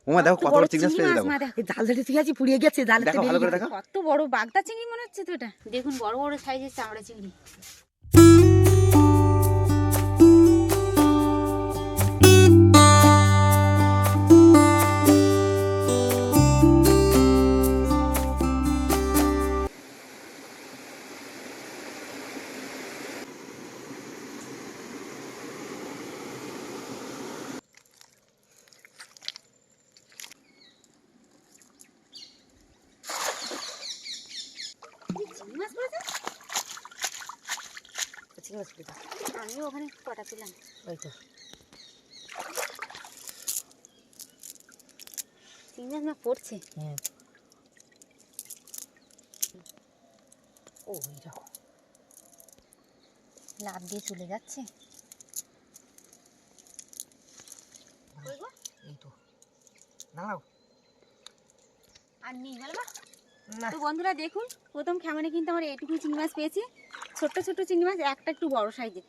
ওমা দেখো কত বড় চিংড়ি মাছ পেয়েছে দেখো। দেখো জাল ধরে ঠিক আছে পুড়িয়ে গেছে জাল দেখো ভালো করে দেখো। কত বড় বাগদা চিংড়ি মনে হচ্ছে তো এটা। দেখুন বড় বড় সাইজের চামড়া চিংড়ি। আমিও ওখানে কটা পেলাম। ওই তো চিংড়ি মাছ না পড়ছে। ও দেখো লাভ দিয়ে চলে যাচ্ছে। এই তো নাও আর নেই বলবা। তো বন্ধুরা দেখুন প্রথম খেমনে কিন্তু আমরা এইটুকু চিংড়ি মাছ পেয়েছি। ছোট্ট ছোট্ট চিংড়ি মাছ একটা একটু বড় সাইজের।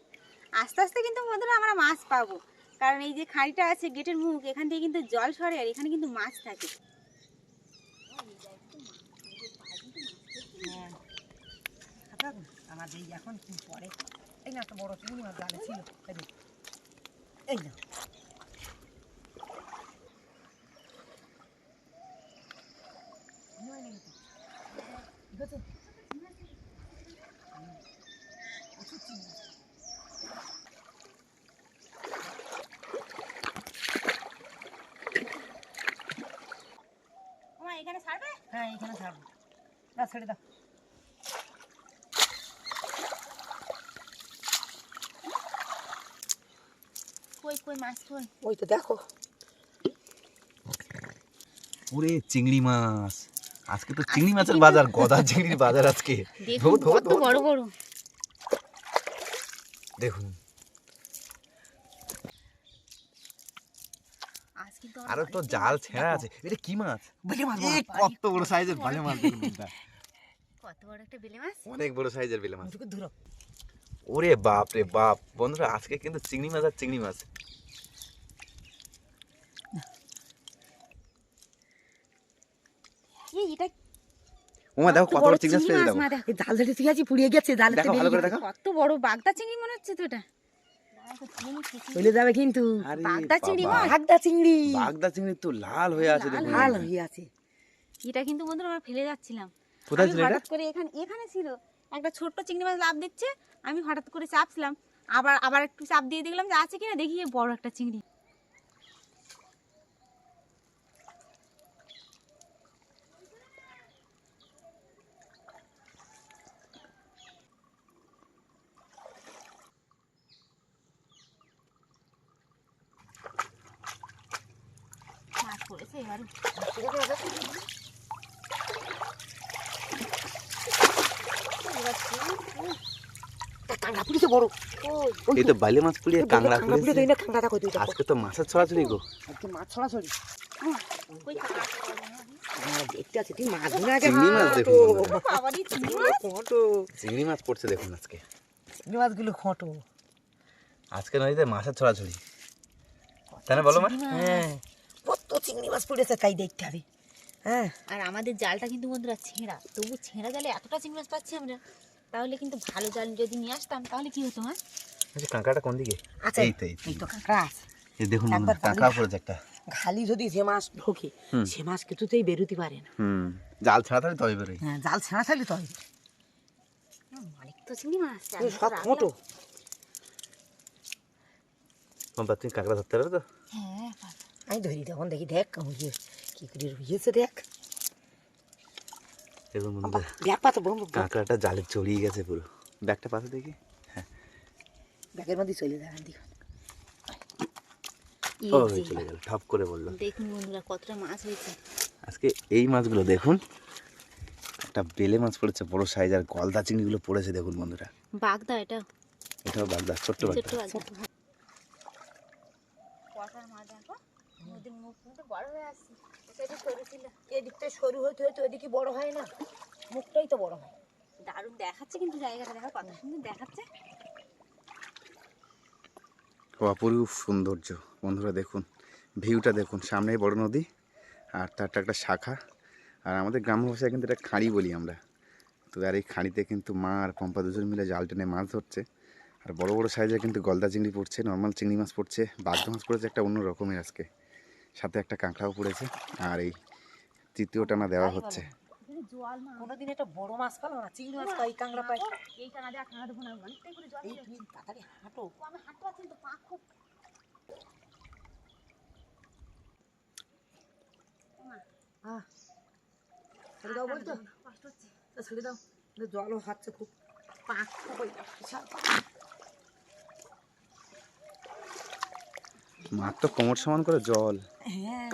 আস্তে আস্তে কিন্তু বন্ধুরা আমরা মাছ পাবো, কারণ এই যে খাঁড়িটা আছে গেটের মুখ এখান থেকে কিন্তু জল সরে আর এখানে কিন্তু মাছ থাকে। আমার এই এখন কি পরে এই না একটা বড় চিংড়ি মাছ জালে ছিল এই না এখানে ছাড়বে? হ্যাঁ এখানে ছাড়বো না ছেড়ে দাও। কই কই মাছ কই? ওই তো দেখো ওরে চিংড়ি মাছ, আজকে তো চিংড়ি মাছের বাজার, গদা চিংড়ির বাজার আজকে। দেখুন কত বড় বড়। দেখুন আজ কিন্তু আরো তো জাল ছেঁড়া আছে। এটা কি মাছ? বেলে মাছ এ কত বড় সাইজের বেলে মাছ দেখুন এটা। কত বড় একটা বেলে মাছ। অনেক বড় সাইজের বেলে মাছ। ধরো ওরে বাপ রে বাপ বন্ধুরা, আজকে কিন্তু চিংড়ি মাছ আর চিংড়ি মাছ। এটা ওমা দেখো কত বড় চিংড়ি মাছ পেয়েছে দেখো। এই জাল ধরে ঠিক আছে পুড়িয়ে গেছে জাল দেখো ভালো করে দেখো। কত বড় বাগদা চিংড়ি মনে হচ্ছে তো এটা। চলে যাবে কিন্তু আরে বাগদা চিংড়ি বাবা, মাছ। বাগদা চিংড়ি বাগদা চিংড়ি তো লাল হয়ে আছে দেখুন। লাল হয়ে আছে। এটা কিন্তু বন্ধুরা আমরা ফেলে যাচ্ছিলাম। কোথায় আমি ছিল এটা? হঠাৎ করে এখানে ছিল একটা ছোট্ট চিংড়ি মাছ লাফ দিচ্ছে, আমি হঠাৎ করে চাপছিলাম, আবার একটু চাপ দিয়ে দেখলাম যে আছে কিনা, দেখি বড় একটা চিংড়ি। মাছ পড়েছে এবারে। কাঁকড়া পুড়িছে বড়। এই তো বাইলে মাছ পুড়িয়ে কাঁকড়া পুড়িয়েছে। পুড়িয়ে না কাঁকড়াটা কই দিই আজকে তো মাছের ছড়াছড়ি গো। আজকে মাছ ছড়াছড়ি। কই কাঁকড়া? দেখতে আছে তুই মাছ ধরে আগে চিংড়ি মাছ দেখুন বন্ধুরা। বাবারি চিংড়ি মাছ। খটো চিংড়ি মাছ পড়ছে দেখুন আজকে। চিংড়ি মাছগুলো খটো। আজকে নদীতে মাছের ছড়াছড়ি, তাই না বলো মা? হ্যাঁ কত চিংড়ি মাছ পড়েছে তাই দেখতে হবে। হ্যাঁ আর আমাদের জালটা কিন্তু বন্ধুরা ছেঁড়া, তবু ছেঁড়া জালে এতটা চিংড়ি মাছ পাচ্ছি আমরা। তাহলে কিন্তু ভালো জাল যদি নিয়ে আসতাম তাহলে কি হতো মা? আচ্ছা কাঁকড়াটা কোন দিকে? আচ্ছা এই তো এই তো। এই তো কাঁকড়া আছে। এই দেখুন একবার কাঁকড়া পড়েছে একটা। খালি যদি যে মাছ ঢোকে সে মাছ কিছুতেই বেরোতে পারে না। জাল ছাড়া তাহলে তবে বেরোয়। হ্যাঁ জাল ছাড়া থাকলে তো হবে। অনেক তো চিংড়ি মাছ। সব খটো। পম্পা তুমি কাঁকড়া ধরতে পারবে তো? হ্যাঁ আমি ধরি তখন দেখি দেখ কি করে রুইয়েছে দেখ। দেখুন বন্ধুরা ব্যাগ পাতো কাঁকড়াটা জালে চড়িয়ে গেছে পুরো। ব্যাগটা পাশে দেখি। হ্যাঁ ব্যাগের মধ্যে চলে যাবেন দেখুন। ও চলে গেল, ঠপ করে বললো। দেখুন বন্ধুরা কতটা মাছ হয়েছে আজকে এই মাছগুলো দেখুন, একটা বেলে মাছ পড়েছে বড় সাইজ, আর গলদা চিংড়িগুলো পড়েছে দেখুন বন্ধুরা। বাগদা এটাও বাগদা, ছোট্ট ছোট্ট বাগদা। বাগদা। কটার মাছ দেখো, নদীর মুখ কিন্তু বড় হয়ে আসছে। এটা সরু ছিল। এদিকটা সরু হইতে হইতে ওইদিকে বড় হয় না, মুখটাই তো বড় হয়। দারুণ দেখাচ্ছে কিন্তু জায়গাটা, দেখো কত সুন্দর দেখাচ্ছে। অপরূপ সৌন্দর্য বন্ধুরা, দেখুন ভিউটা দেখুন, সামনেই বড় নদী আর তারটা একটা শাখা। আর আমাদের গ্রাম্য ভাষায় কিন্তু এটা খাঁড়ি বলি আমরা। তো আর এই খাঁড়িতে কিন্তু মা আর পম্পা দুজন মিলে জাল টেনে মাছ ধরছে। আর বড় বড় সাইজের কিন্তু গলদা চিংড়ি পড়ছে, নর্মাল চিংড়ি মাছ পড়ছে, বাগদা মাছ পড়েছে একটা অন্য রকমের আজকে, সাথে একটা কাঁকড়াও পড়েছে। আর এই তৃতীয় টানা দেওয়া হচ্ছে। কোনোদিন একটা বড় মাছ পালো না, চিংড়ি মাছ পাই, কাঁকড়া পাই। এইটা না দেখ না দেবো না, অনেকটাই করে জল এই দিয়ে তুমি তাড়াতাড়ি হাঁটো। আমি হাঁটতে পারছি না তো, পা খুব ছেড়ে দাও বলতো, কষ্ট হচ্ছে। তা ছেড়ে দাও, জলও হচ্ছে খুব, পা খুব ওই বিশাল পা। মাছ তো কোমর সমান করে জল। হ্যাঁ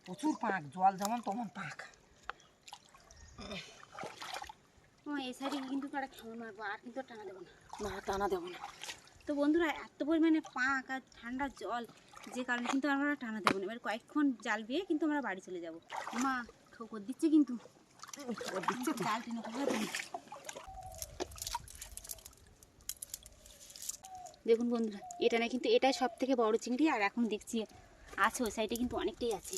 প্রচুর পাক, জল যেমন তেমন পাক। এই সাইডে কিন্তু একটা খাবার মারবো, আর কিন্তু টানা দেবো না। না টানা দেবো না। তো বন্ধুরা এত পরিমাণে পাক আর ঠান্ডা জল, যে কারণে কিন্তু আমরা টানা দেবো না। এবার কয়েকক্ষণ জাল বেয়ে কিন্তু আমরা বাড়ি চলে যাবো। মা ঠোকর দিচ্ছে কিন্তু, জাল টেনে কোথায় তুমি? দেখুন বন্ধুরা, এটা না কিন্তু এটাই সব থেকে বড় চিংড়ি। আর এখন দেখছি আছে ওই সাইডে কিন্তু অনেকটাই আছে।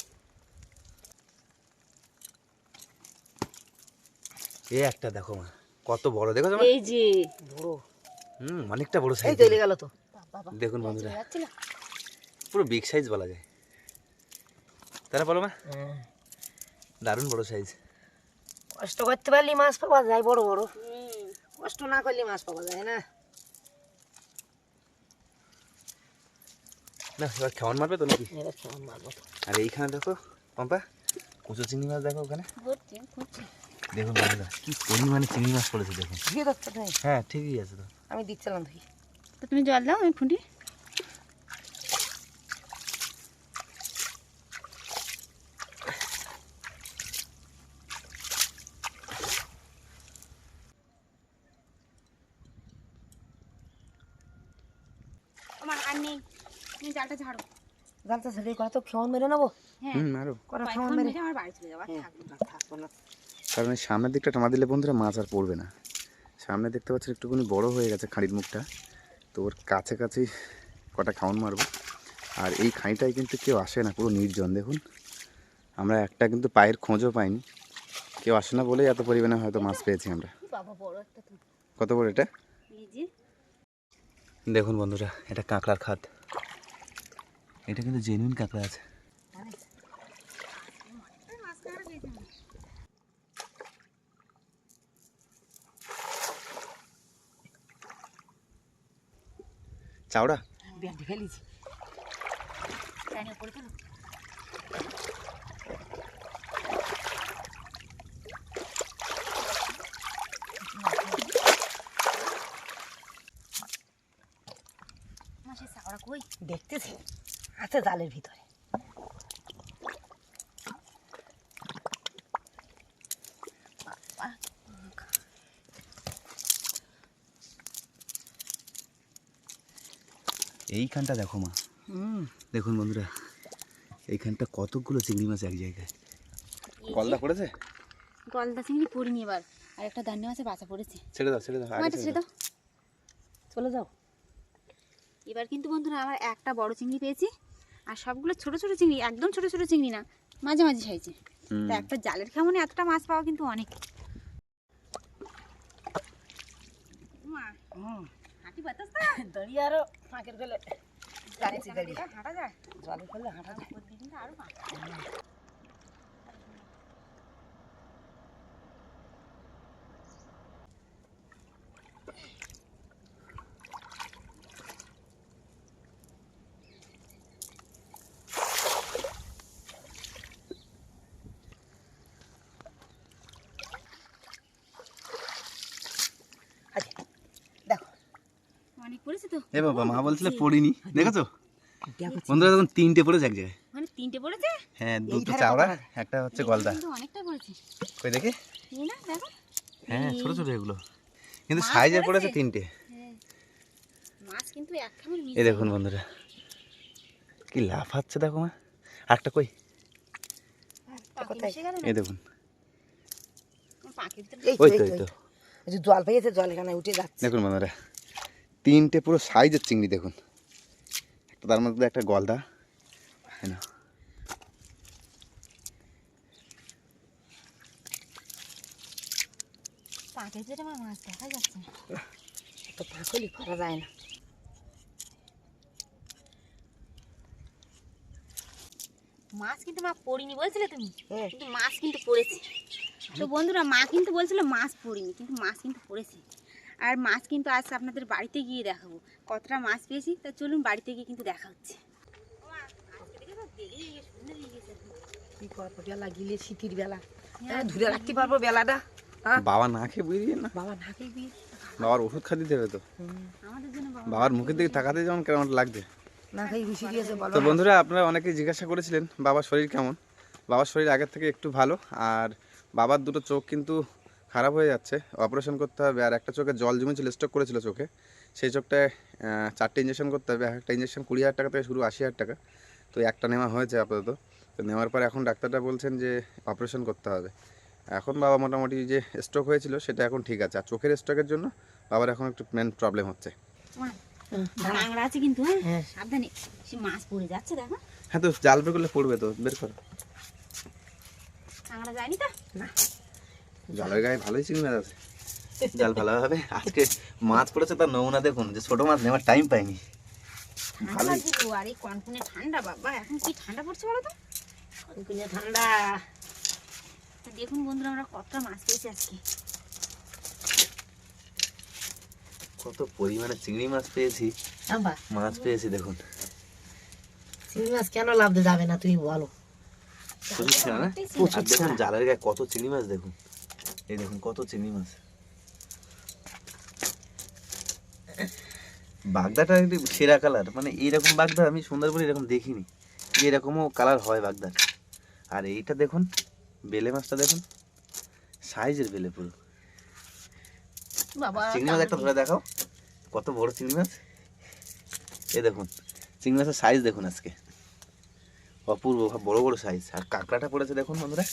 এই একটা দেখো মা, কত বড় দেখো তো মা? এই যে বড়, অনেকটা বড় এই সাইজ। চলে গেল তো। দেখুন বন্ধুরা, যাচ্ছে না। পুরো বিগ সাইজ বলা যায়, তাই না বলো মা? হ্যাঁ দারুণ বড় সাইজ। কষ্ট করতে পারলে মাছ পাওয়া যায় বড় বড়, কষ্ট না করলে মাছ পাওয়া যায় না। না এবার খাওয়ান মারবে তো নাকি? এবার কেমন মারবো তো। আর এইখানে দেখো পম্পা, কুচো চিংড়ি মাছ দেখো ওখানে। ঘুরছে ঘুরছে। দেখুন বন্ধুরা কি পরিমাণে চিংড়ি মাছ পড়েছে দেখুন। দিয়ে যাচ্ছে তুমি, হ্যাঁ ঠিকই আছে তো। আমি দিচ্ছিলাম ধুই। তো তুমি জল দাও, আমি ফুটি। আমার আর নেই, তুমি জালটা ঝাড়ো। জালটা ছেড়ে করা তো কেমন মেরে নেবো, হ্যাঁ আরো করা কেমন কয়েকক্ষণ মেরে। মেরে আমার বাড়ি চলে যাবো, আর থাকবো না। থাকবো না। কারণ এই সামনের দিকটা টানা দিলে বন্ধুরা মাছ আর পড়বে না। সামনে দেখতে পাচ্ছেন একটুখানি বড় হয়ে গেছে খাঁড়ির মুখটা, তো ওর কাছে কাছেই কটা খাওয়ান মারবো। আর এই খাঁড়িটায় কিন্তু কেউ আসে না, পুরো নির্জন দেখুন। আমরা একটা কিন্তু পায়ের খোঁজও পাইনি, কেউ আসে না বলেই এত পরিমাণে হয়তো মাছ পেয়েছি আমরা। বাবা বড় একটা তো, কত বড় এটা এই যে দেখুন বন্ধুরা, এটা কাঁকড়ার খাত। এটা কিন্তু জেনুইন কাঁকড়া আছে। মাছ কাঁকড়া পেয়েছি আমি। চাওড়া ব্যান্ডি ফেলেছি। টাইনে পড়ে গেল। মাসে চাওড়া কই? দেখতেছি আছে জালের ভিতরে। এইখানটা দেখো মা, দেখুন বন্ধুরা, এইখানটা কতগুলো চিংড়ি মাছ এক জায়গায়। গলদা পড়েছে, গলদা চিংড়ি পড়িনি এবার, আর একটা দান্নে মাছের বাচ্চা পড়েছে। ছেড়ে দাও ছেড়ে দাও, আগে মাটা ছেড়ে ছেড়ে দাও। দাও। চলে যাও। এবার কিন্তু বন্ধুরা আমার একটা বড় চিংড়ি পেয়েছি, আর সবগুলো ছোট ছোট চিংড়ি, একদম ছোট ছোট চিংড়ি না, মাঝে মাঝে সাইজে। তা একটা জালের খেমনে এতটা মাছ পাওয়া কিন্তু অনেক। মা হাঁটি বাতাস না দাঁড়িয়ে আরো ফাঁকের গেলে দাঁড়িয়েছি, দাঁড়িয়ে হাঁটা যায়, জলে ফেললে হাঁটা যায়। প্রতিদিন তো আরো মাছ। আচ্ছা দেখো, অনেক পড়েছে তো। এ বাবা, মা বলছিল পড়িনি, দেখেছো দেখো বন্ধুরা, তখন তিনটে পড়েছে এক জায়গায়। মানে তিনটে পড়েছে। হ্যাঁ, এই দুটো ধারে চাওড়া, কটা? একটা হচ্ছে গলদা। কিন্তু অনেকটা পড়েছে। কই দেখি, এই না দেখো। হ্যাঁ ছোট ছোট এগুলো, কিন্তু মাছ সাইজে পড়েছে পড়েছে? তিনটে। হ্যাঁ মাছ কিন্তু এক খামের এই দেখুন বন্ধুরা, কি লাফাচ্ছে দেখো মা। আরেকটা কই, এই দেখুন, পাখির ভিতরে এই ওই তো, তো এই এই তো, তো। এই যে জল পেয়েছে, জল এখানে উঠে যাচ্ছে। দেখুন বন্ধুরা, তিনটে পুরো সাইজের চিংড়ি দেখুন, একটা তার মধ্যে একটা গলদা। এই নাও। পাটের পেটে আমার মাছ দেখা যাচ্ছে না। তো ফাঁকলি করা যায় না। মাছ কিন্তু মা পড়িনি বলছিলে তুমি, হ্যাঁ। কিন্তু মাছ কিন্তু পড়েছে। তো বন্ধুরা মা কিন্তু বলছিল মাছ পড়িনি, কিন্তু মাছ কিন্তু পড়েছে। আর মাছ কিন্তু আজ আপনাদের বাড়িতে গিয়ে দেখাবো কতটা মাছ পেয়েছি। তা চলুন বাড়িতে গিয়ে কিন্তু দেখা হচ্ছে। কি করবো, বেলা গিলে শীতের বেলা ধরে রাখতে পারবো বেলাটা? বাবা না খেয়ে বুঝিয়ে না, বাবা না খেয়ে বিয়ে বাবার ওষুধ খাতে দেবে তো। আমাদের জন্য বাবার মুখের দিকে তাকাতে যেমন কেমন লাগছে। না খেয়ে ঘুষি দিয়েছে বলো। তো বন্ধুরা, আপনারা অনেকেই জিজ্ঞাসা করেছিলেন বাবার শরীর কেমন। বাবার শরীর আগের থেকে একটু ভালো। আর বাবার দুটো চোখ কিন্তু খারাপ হয়ে যাচ্ছে, অপারেশন করতে হবে। আর একটা চোখে জল জমেছিল, স্ট্রোক করেছিল চোখে, সেই চোখটায় 4টে ইঞ্জেকশন করতে হবে। একটা ইঞ্জেকশন 20,000 টাকা থেকে শুরু, 80,000 টাকা। তো একটা নেওয়া হয়েছে আপাতত। তো নেওয়ার পর এখন ডাক্তারটা বলছেন যে অপারেশন করতে হবে। এখন বাবা মোটামুটি যে স্ট্রোক হয়েছিল সেটা এখন ঠিক আছে। আর চোখের স্ট্রোকের জন্য বাবার এখন একটু মেন প্রবলেম হচ্ছে। কাঁকড়া আছে কিন্তু, হ্যাঁ সাবধানে, সে মাছ পড়ে যাচ্ছে দেখো। হ্যাঁ, তো জাল বের করলে পড়বে, তো বের করো। কাঁকড়া যায়নি তো না, জালের গায়ে ভালোই চিংড়ি মাছ আছে, জাল ভালো হবে। আজকে মাছ পড়েছে তার নমুনা দেখুন, যে ছোট মাছ নেওয়ার টাইম পাইনি। ঠান্ডা ভালোই। লাগছে তো, আর এই কনকনে ঠান্ডা বাবা, এখন কি ঠান্ডা পড়ছে বলো তো। কনকনে ঠান্ডা। তো দেখুন বন্ধুরা আমরা কতটা মাছ পেয়েছি আজকে। কত পরিমাণে চিংড়ি মাছ পেয়েছি, আম্বা মাছ পেয়েছি দেখুন। চিংড়ি মাছ কেন লাভতে যাবে না তুমি বলো? প্রচুর ছিল না? আর দেখুন জালের গায়ে কত চিংড়ি মাছ দেখুন, এই দেখুন কত চিংড়ি মাছ। বাগদাটা কিন্তু সেরা কালার, মানে এইরকম বাগদা আমি সুন্দরবনে এরকম দেখিনি, এরকমও কালার হয় বাগদার। আর এইটা দেখুন বেলে মাছটা দেখুন, সাইজের বেলে পুরো। বাবা চিংড়ি মাছ একটা ধরে দেখাও, কত বড় চিংড়ি মাছ। এই দেখুন চিংড়ি মাছের সাইজ দেখুন আজকে, অপূর্ব বড় বড় সাইজ। আর কাঁকড়াটা পড়েছে দেখুন বন্ধুরা,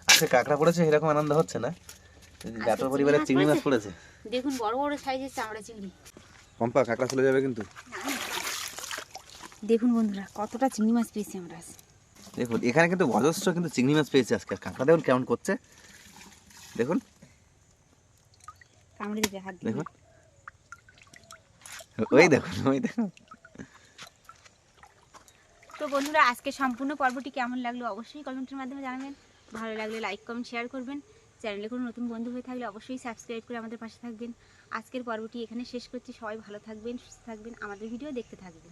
আজকে কাঁকড়া পড়েছে এরকম আনন্দ হচ্ছে না, গাটো পরিবারে চিংড়ি মাছ পড়েছে। দেখুন বড় বড় সাইজের চামড়া চিংড়ি। পম্পা কাঁকড়া চলে যাবে কিন্তু। দেখুন বন্ধুরা কতটা চিংড়ি মাছ পেয়েছি আমরা আজ। দেখুন এখানে কিন্তু অজস্র কিন্তু চিংড়ি মাছ পেয়েছে আজকে। আর কাঁকড়া দেখুন কেমন করছে, দেখুন কামড়ে দিবে হাত দিয়ে। দেখুন, ওই দেখুন ওই দেখুন। তো বন্ধুরা আজকে সম্পূর্ণ পর্বটি কেমন লাগলো অবশ্যই কমেন্টের মাধ্যমে জানাবেন। ভালো লাগলে লাইক কমেন্ট শেয়ার করবেন। চ্যানেলে কোনো নতুন বন্ধু হয়ে থাকলে অবশ্যই সাবস্ক্রাইব করে আমাদের পাশে থাকবেন। আজকের পর্বটি এখানে শেষ করছি। সবাই ভালো থাকবেন, সুস্থ থাকবেন, আমাদের ভিডিও দেখতে থাকবেন।